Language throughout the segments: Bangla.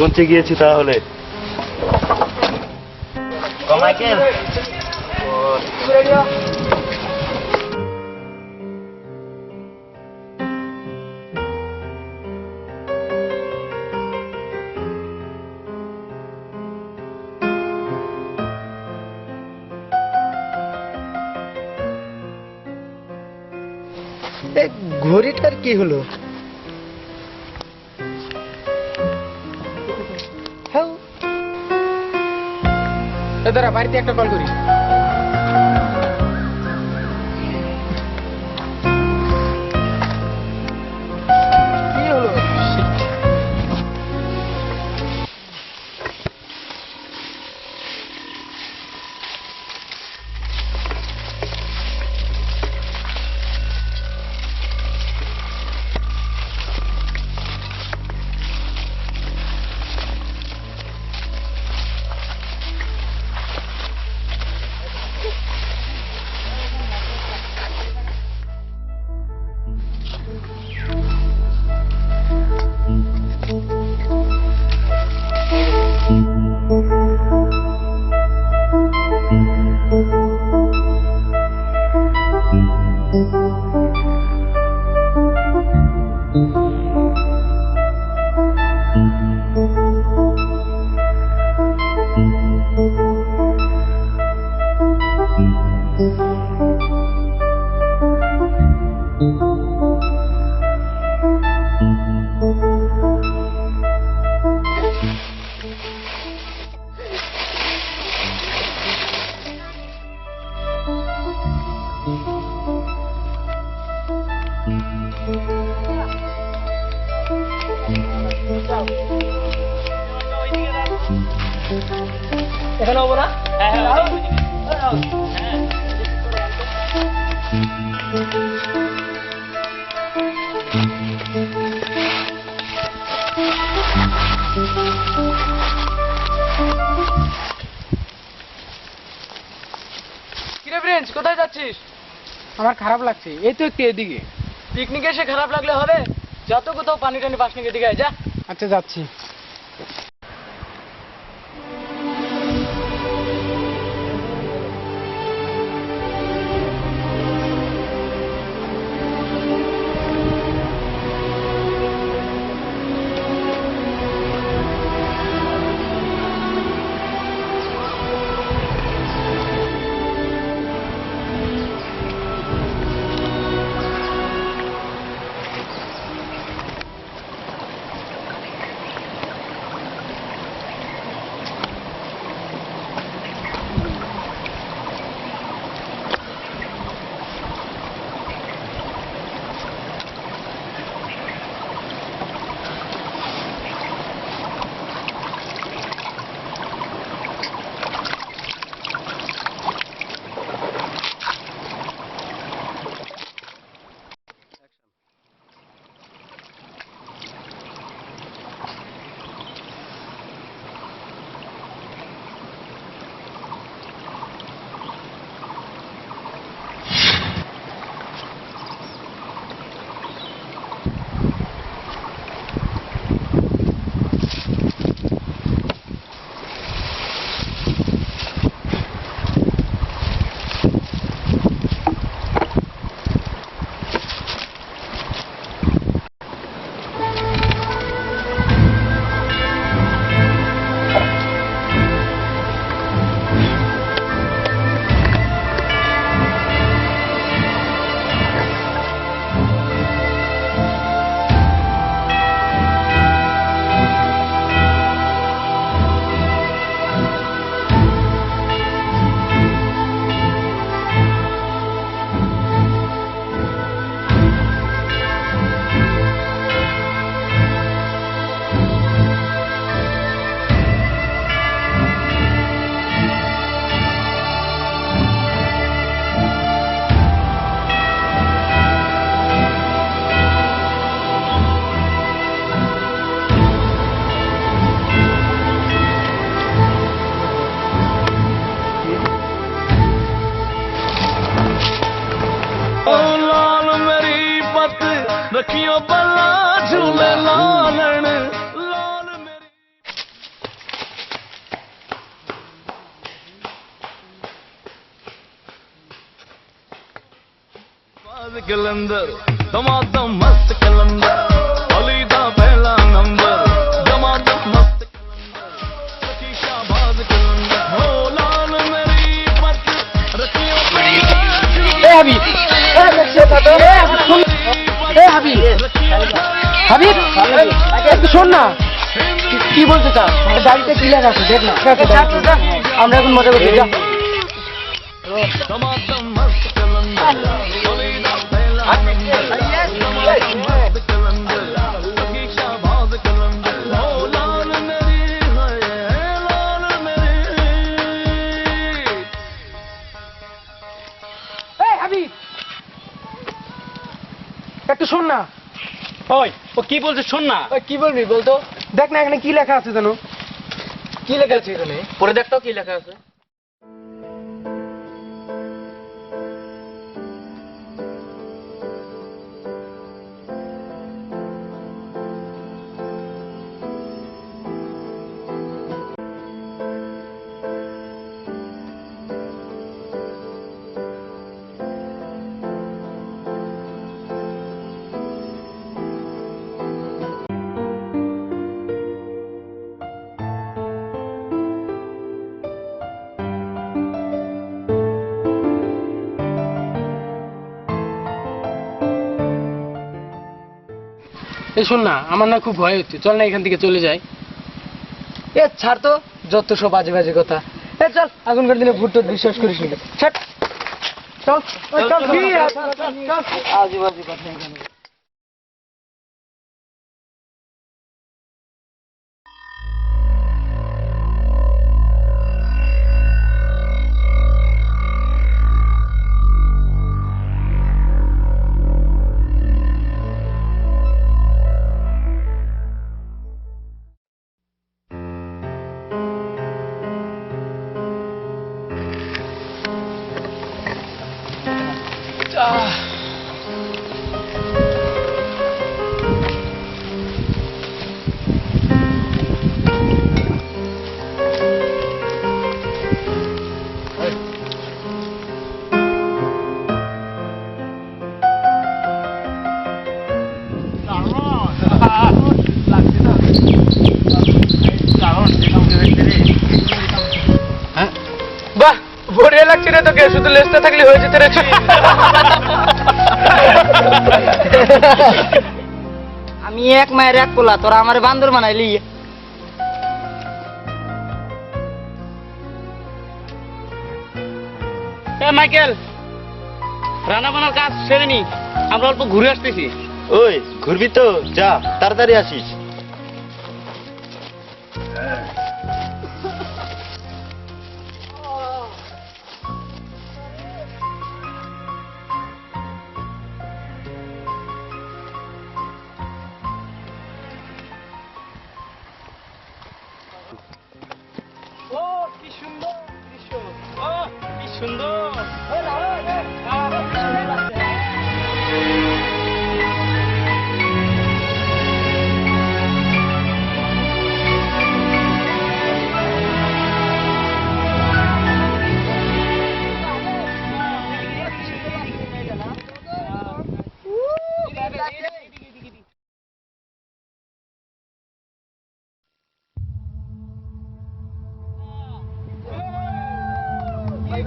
পৌঁছে গিয়েছি তাহলে। মাইকেল, ঘড়িটার কি হলো? দাদা বাড়িতে একটা কল করি। কি হলো? এখানে হবো না? কিরে প্রিন্স, কোথায় যাচ্ছিস? আমার খারাপ লাগছে, এই তো একটু এদিকে। পিকনিকে এসে খারাপ লাগলে হবে? যা তো কোথাও পানি টানি পাস নিকে দিকে যা। আচ্ছা যাচ্ছি। रखियो बल्ला झूले लालन लाल मेरी। कलंदर दमादम मस्त कलंदर अली दा पहला नंबर दमादम मस्त कलंदर शाबाज कलंदर हो लाल मेरी पत रतियों पे হাবিব হাবিব একটু শোন না কি বলতে চাস গাড়িতে কি লেখা আছে দেখ না আমরা এখন মজা করছি যা दमादम मस्त कलंदर अली दा पहला नंबर दमादम मस्त कलंदर शाबाज कलंदर हो लाल मेरी है लाल मेरी হাবিব একটু শোন না ওই ও কি বলছে শোন না ওই কি বলবি বলতো দেখ না এখানে কি লেখা আছে জানো কি লেখা আছে এখানে পড়ে দেখ তো কি লেখা আছে এই শোন না আমার না খুব ভয় হচ্ছে চল না এখান থেকে চলে যাই এ ছাড় তো যত সব বাজে বাজে কথা এ চল এখনকার দিনে ভূত টুত বিশ্বাস করিস না ছাড় চল চল আজে বাজে কথা এখানে বাহ বড়িয়া লাগছে রে তোকে শুধু লেজটা থাকলে হয়ে যেতে রে আমি এক মায়ের এক পোলা তোরা আমার বান্দর বানাইলি মাইকেল রান্না বান্নার কাজ সেরে নি আমরা অল্প ঘুরে আসতেছি ওই ঘুরবি তো যা তাড়াতাড়ি আসিস ও কি সুন্দর দৃশ্য ও কি সুন্দর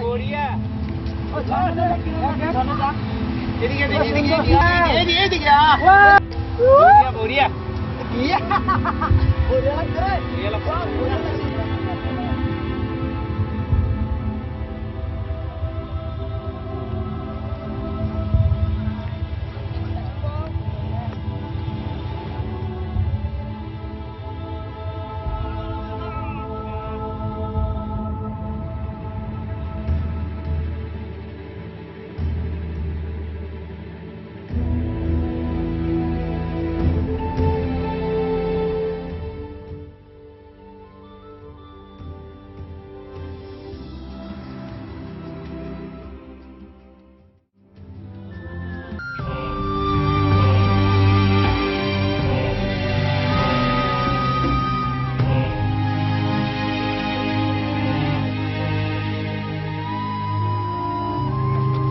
বড়িয়া এদিকে এদিকে বড়িয়া বড়িয়া